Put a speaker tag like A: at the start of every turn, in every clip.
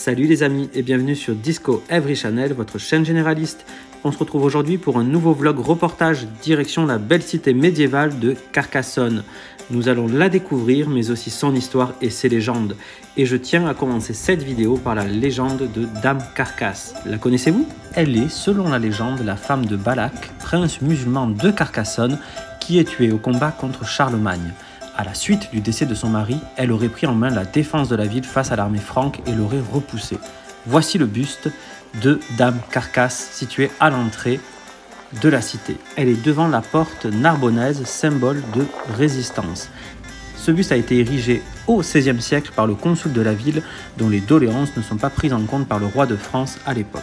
A: Salut les amis et bienvenue sur Disco Every Channel, votre chaîne généraliste. On se retrouve aujourd'hui pour un nouveau vlog reportage direction la belle cité médiévale de Carcassonne. Nous allons la découvrir mais aussi son histoire et ses légendes. Et je tiens à commencer cette vidéo par la légende de Dame Carcasse. La connaissez-vous? Elle est, selon la légende, la femme de Balak, prince musulman de Carcassonne, qui est tué au combat contre Charlemagne. À la suite du décès de son mari, elle aurait pris en main la défense de la ville face à l'armée franque et l'aurait repoussée. Voici le buste de Dame Carcasse situé à l'entrée de la cité. Elle est devant la porte narbonnaise, symbole de résistance. Ce buste a été érigé au XVIe siècle par le consul de la ville, dont les doléances ne sont pas prises en compte par le roi de France à l'époque.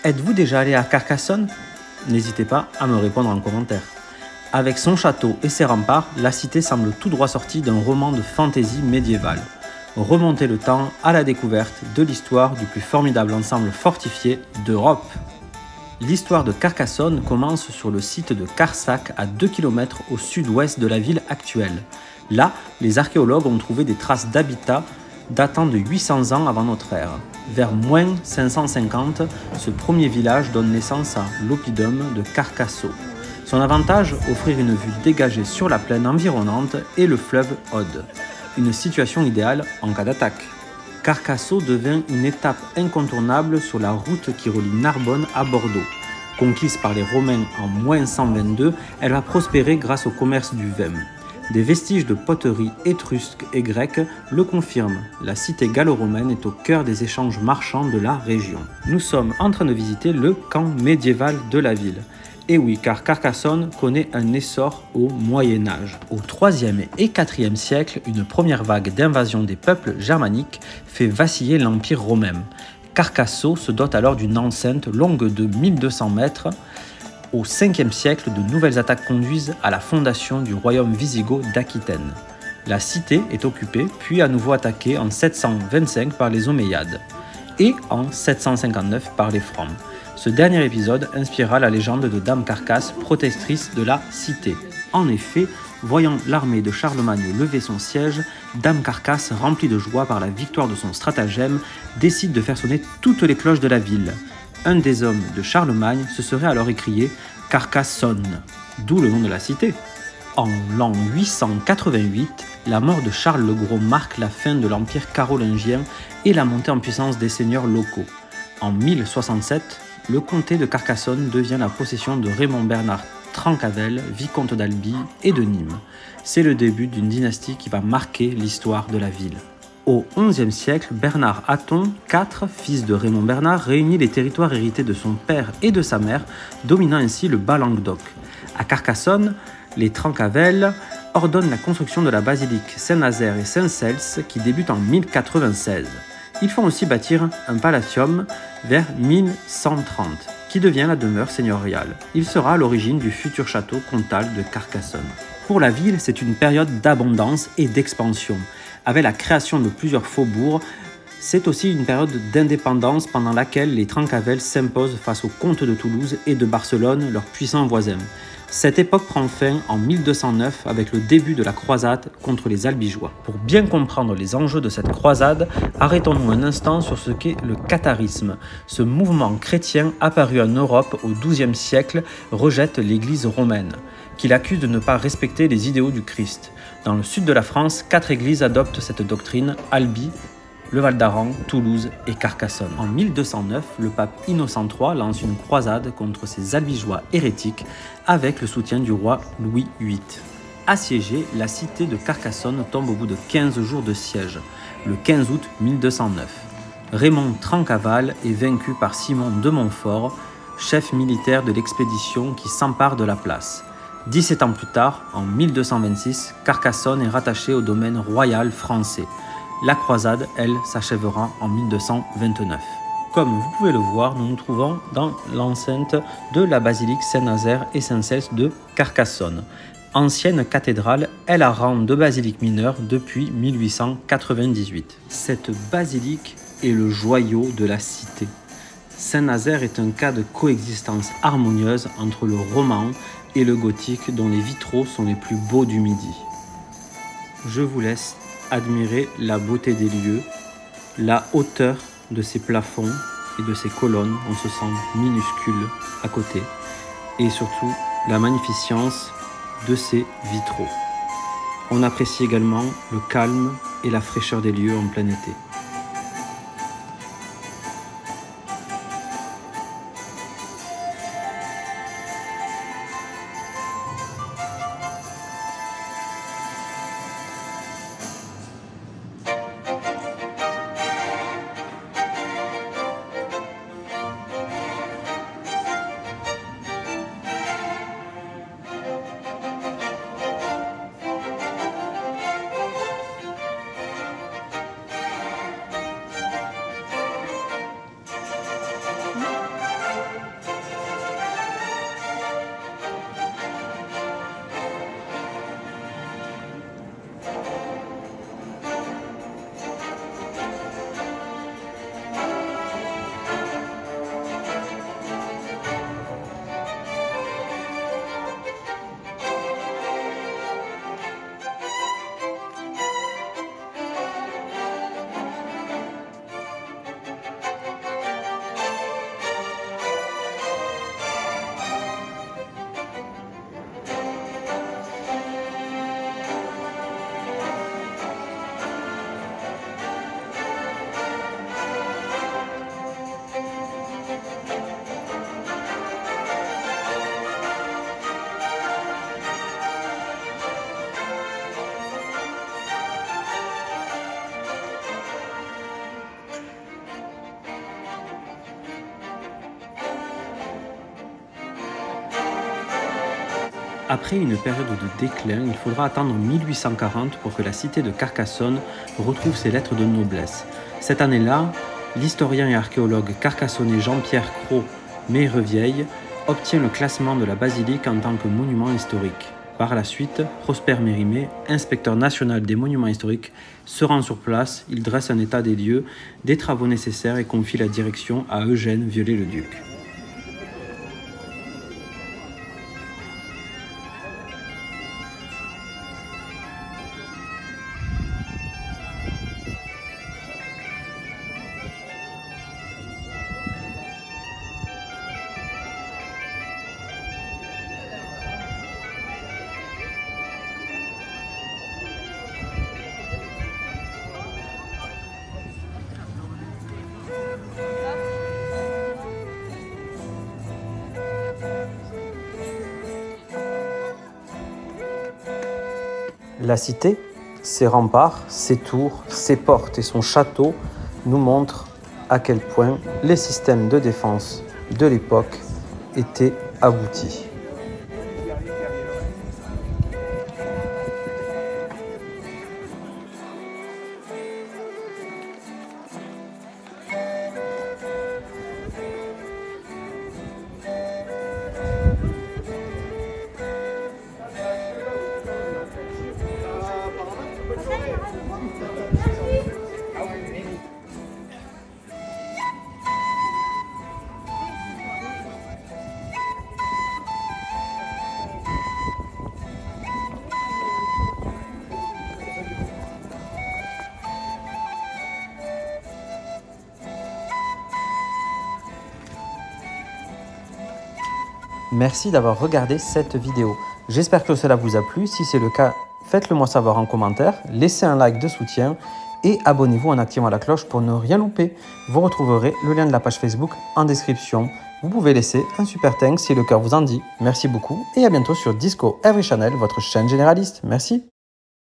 A: Êtes-vous déjà allé à Carcassonne? N'hésitez pas à me répondre en commentaire. Avec son château et ses remparts, la cité semble tout droit sortie d'un roman de fantaisie médiévale. Remontez le temps à la découverte de l'histoire du plus formidable ensemble fortifié d'Europe. L'histoire de Carcassonne commence sur le site de Carsac, à 2 km au sud-ouest de la ville actuelle. Là, les archéologues ont trouvé des traces d'habitat datant de 800 ans avant notre ère. Vers moins 550, ce premier village donne naissance à l'oppidum de Carcasso. Son avantage, offrir une vue dégagée sur la plaine environnante et le fleuve Aude. Une situation idéale en cas d'attaque. Carcasso devint une étape incontournable sur la route qui relie Narbonne à Bordeaux. Conquise par les Romains en moins 122, elle va prospérer grâce au commerce du vin. Des vestiges de poterie étrusque et grecque le confirment. La cité gallo-romaine est au cœur des échanges marchands de la région. Nous sommes en train de visiter le camp médiéval de la ville. Et oui, car Carcassonne connaît un essor au Moyen-Âge. Au IIIe et IVe siècle, une première vague d'invasion des peuples germaniques fait vaciller l'Empire romain. Carcasso se dote alors d'une enceinte longue de 1200 mètres. Au Ve siècle, de nouvelles attaques conduisent à la fondation du royaume wisigoth d'Aquitaine. La cité est occupée, puis à nouveau attaquée en 725 par les Omeyyades et en 759 par les Francs. Ce dernier épisode inspirera la légende de Dame Carcasse, protectrice de la cité. En effet, voyant l'armée de Charlemagne lever son siège, Dame Carcasse, remplie de joie par la victoire de son stratagème, décide de faire sonner toutes les cloches de la ville. Un des hommes de Charlemagne se serait alors écrié « Carcassonne », d'où le nom de la cité. En l'an 888, la mort de Charles le Gros marque la fin de l'Empire carolingien et la montée en puissance des seigneurs locaux. En 1067, le comté de Carcassonne devient la possession de Raymond Bernard Trencavel, vicomte d'Albi et de Nîmes. C'est le début d'une dynastie qui va marquer l'histoire de la ville. Au XIe siècle, Bernard Hatton IV, fils de Raymond Bernard, réunit les territoires hérités de son père et de sa mère, dominant ainsi le Bas-Languedoc. À Carcassonne, les Trencavel ordonnent la construction de la basilique Saint-Nazaire et Saint-Cels qui débute en 1096. Ils font aussi bâtir un palatium vers 1130, qui devient la demeure seigneuriale. Il sera à l'origine du futur château comtal de Carcassonne. Pour la ville, c'est une période d'abondance et d'expansion. Avec la création de plusieurs faubourgs, c'est aussi une période d'indépendance pendant laquelle les Trencavel s'imposent face aux comtes de Toulouse et de Barcelone, leurs puissants voisins. Cette époque prend fin en 1209 avec le début de la croisade contre les Albigeois. Pour bien comprendre les enjeux de cette croisade, arrêtons-nous un instant sur ce qu'est le catharisme. Ce mouvement chrétien apparu en Europe au XIIe siècle rejette l'Église romaine, qu'il accuse de ne pas respecter les idéaux du Christ. Dans le sud de la France, 4 églises adoptent cette doctrine: Albi, le Val d'Aran, Toulouse et Carcassonne. En 1209, le pape Innocent III lance une croisade contre ces albigeois hérétiques avec le soutien du roi Louis VIII. Assiégée, la cité de Carcassonne tombe au bout de 15 jours de siège, le 15 août 1209. Raymond Trencavel est vaincu par Simon de Montfort, chef militaire de l'expédition qui s'empare de la place. 17 ans plus tard, en 1226, Carcassonne est rattachée au domaine royal français. La croisade, elle, s'achèvera en 1229. Comme vous pouvez le voir, nous nous trouvons dans l'enceinte de la basilique Saint-Nazaire et Saint-Cels de Carcassonne. Ancienne cathédrale, elle a rang de basilique mineure depuis 1898. Cette basilique est le joyau de la cité. Saint-Nazaire est un cas de coexistence harmonieuse entre le roman et le gothique, dont les vitraux sont les plus beaux du Midi. Je vous laisse admirer la beauté des lieux la hauteur de ces plafonds et de ces colonnes, on se sent minuscule à côté. Et surtout, la magnificence de ces vitraux. On apprécie également le calme et la fraîcheur des lieux en plein été. Après une période de déclin, il faudra attendre 1840 pour que la cité de Carcassonne retrouve ses lettres de noblesse. Cette année-là, l'historien et archéologue carcassonnais Jean-Pierre Cros-Meyrevieille obtient le classement de la basilique en tant que monument historique. Par la suite, Prosper Mérimée, inspecteur national des monuments historiques, se rend sur place, il dresse un état des lieux, des travaux nécessaires et confie la direction à Eugène Viollet-le-Duc. La cité, ses remparts, ses tours, ses portes et son château nous montrent à quel point les systèmes de défense de l'époque étaient aboutis. Merci d'avoir regardé cette vidéo. J'espère que cela vous a plu. Si c'est le cas, faites-le moi savoir en commentaire, laissez un like de soutien et abonnez-vous en activant la cloche pour ne rien louper. Vous retrouverez le lien de la page Facebook en description. Vous pouvez laisser un super thanks si le cœur vous en dit. Merci beaucoup et à bientôt sur Disco Every Channel, votre chaîne généraliste. Merci.